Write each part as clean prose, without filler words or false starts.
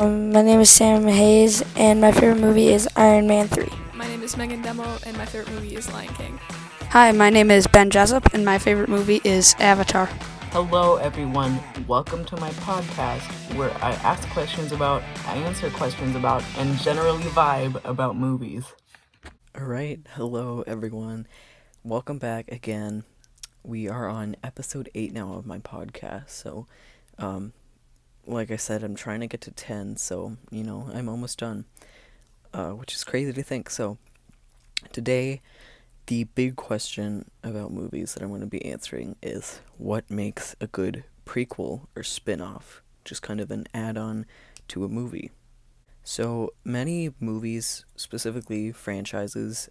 My name is Sam Hayes, and my favorite movie is Iron Man 3. My name is Megan Demo, and my favorite movie is Lion King. Hi, my name is Ben Jessup, and my favorite movie is Avatar. Hello, everyone. Welcome to my podcast where I ask questions about, I answer questions about, and generally vibe about movies. Alright, hello, everyone. Welcome back again. We are on episode 8 now of my podcast, so, like I said, I'm trying to get to 10, so, I'm almost done, which is crazy to think. So, today, the big question about movies that I'm going to be answering is what makes a good prequel or spin-off, just kind of an add-on to a movie. So many movies, specifically franchises,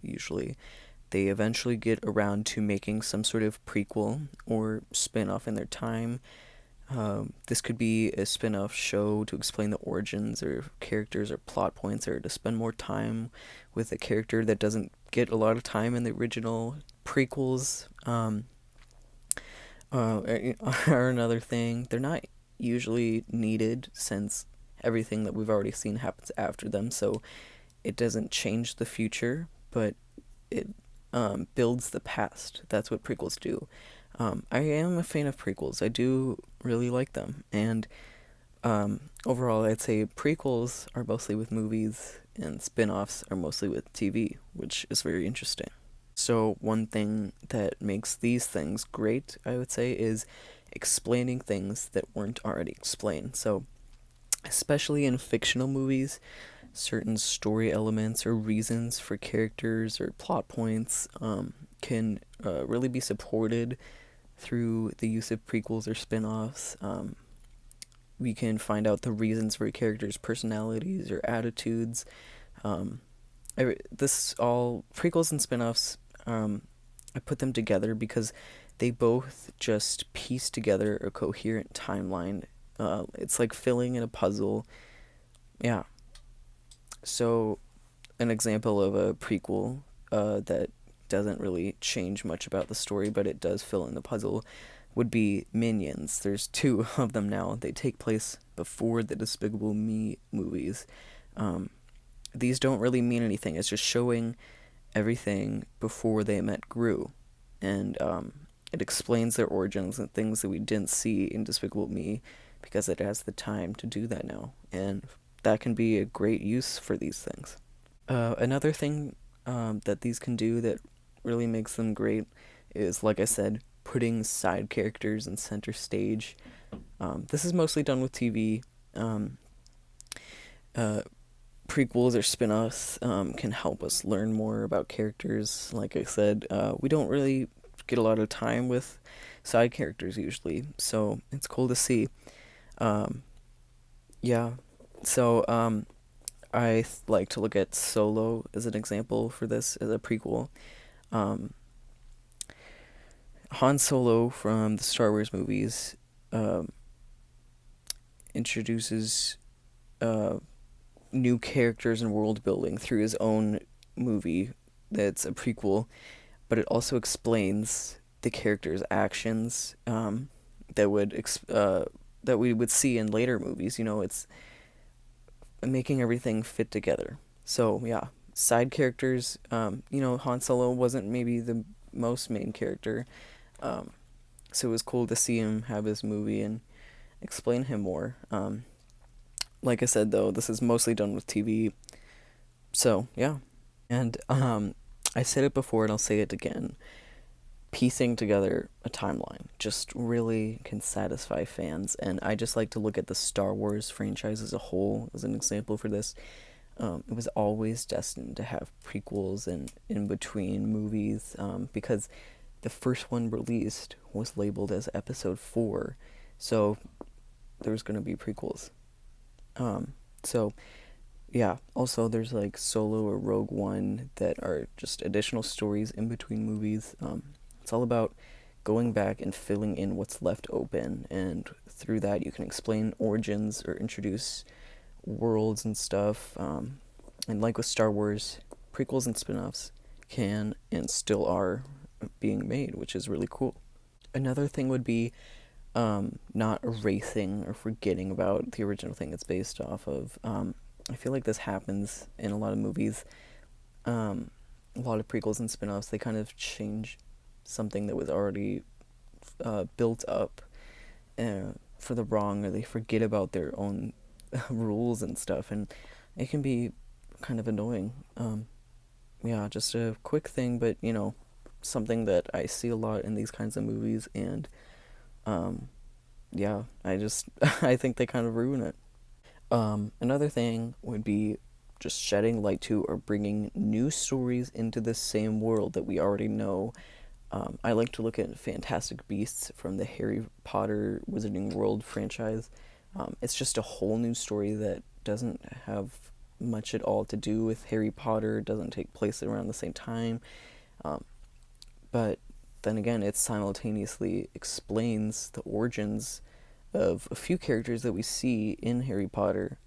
usually, they eventually get around to making some sort of prequel or spin-off in their time. This could be a spin-off show to explain the origins or characters or plot points, or to spend more time with a character that doesn't get a lot of time in the original prequels. Are another thing. They're not usually needed since everything that we've already seen happens after them, so it doesn't change the future, but it builds the past. That's what prequels do. I am a fan of prequels. I do really like them, and overall, I'd say prequels are mostly with movies, and spin-offs are mostly with TV, which is very interesting. So one thing that makes these things great, I would say, is explaining things that weren't already explained. So especially in fictional movies, certain story elements or reasons for characters or plot points can really be supported through the use of prequels or spin-offs. We can find out the reasons for characters' personalities or attitudes. This all prequels and spin-offs, I put them together because they both just piece together a coherent timeline. It's like filling in a puzzle. Yeah. So, an example of a prequel that doesn't really change much about the story, but it does fill in the puzzle, would be Minions. There's two of them now. They take place before the Despicable Me movies. These don't really mean anything. It's just showing everything before they met Gru. And it explains their origins and things that we didn't see in Despicable Me, because it has the time to do that now, and that can be a great use for these things. Another thing that these can do that really makes them great is, like I said, putting side characters in center stage. This is mostly done with TV. Prequels or spin-offs can help us learn more about characters. Like I said, we don't really get a lot of time with side characters usually, so it's cool to see. Yeah, so like to look at Solo as an example for this as a prequel. Han Solo from the Star Wars movies introduces new characters and world building through his own movie that's a prequel, but it also explains the character's actions that we would see in later movies. It's making everything fit together. So yeah, side characters. Han Solo wasn't maybe the most main character, so it was cool to see him have his movie and explain him more. Like I said, though, this is mostly done with TV. So yeah, and I said it before and I'll say it again. Piecing together a timeline just really can satisfy fans, and I just like to look at the Star Wars franchise as a whole as an example for this. It was always destined to have prequels and in between movies, because the first one released was labeled as Episode 4, so there's going to be prequels. So yeah, also there's like Solo or Rogue One that are just additional stories in between movies. It's all about going back and filling in what's left open, and through that you can explain origins or introduce worlds and stuff. And like with Star Wars, prequels and spin-offs can and still are being made, which is really cool. Another thing would be not erasing or forgetting about the original thing it's based off of. I feel like this happens in a lot of movies. A lot of prequels and spin-offs, they kind of change something that was already built up for the wrong, or they forget about their own rules and stuff, and it can be kind of annoying. Yeah, just a quick thing, but something that I see a lot in these kinds of movies, and yeah, I think they kind of ruin it. Another thing would be just shedding light to or bringing new stories into the same world that we already know. I like to look at Fantastic Beasts from the Harry Potter Wizarding World franchise. It's just a whole new story that doesn't have much at all to do with Harry Potter, doesn't take place around the same time. But then again, it simultaneously explains the origins of a few characters that we see in Harry Potter.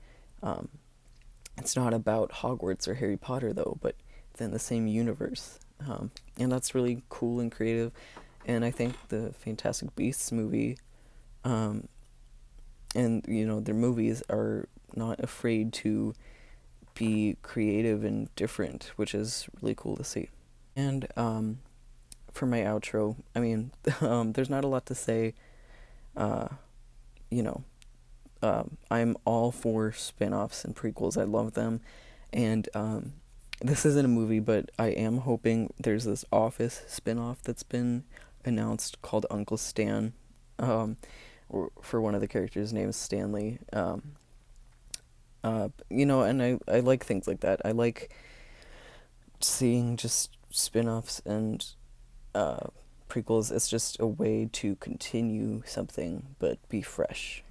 It's not about Hogwarts or Harry Potter, though, but it's in the same universe. And that's really cool and creative. And I think the Fantastic Beasts movie, and their movies are not afraid to be creative and different, which is really cool to see. And for my outro, I mean, there's not a lot to say. I'm all for spin-offs and prequels. I love them. And this isn't a movie, but I am hoping there's this Office spin-off that's been announced called Uncle Stan, or for one of the characters named Stanley. And I like things like that. I like seeing just spin-offs and prequels. It's just a way to continue something but be fresh,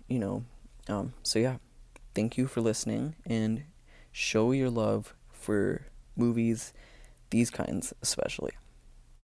So yeah, thank you for listening, and show your love for movies, these kinds especially.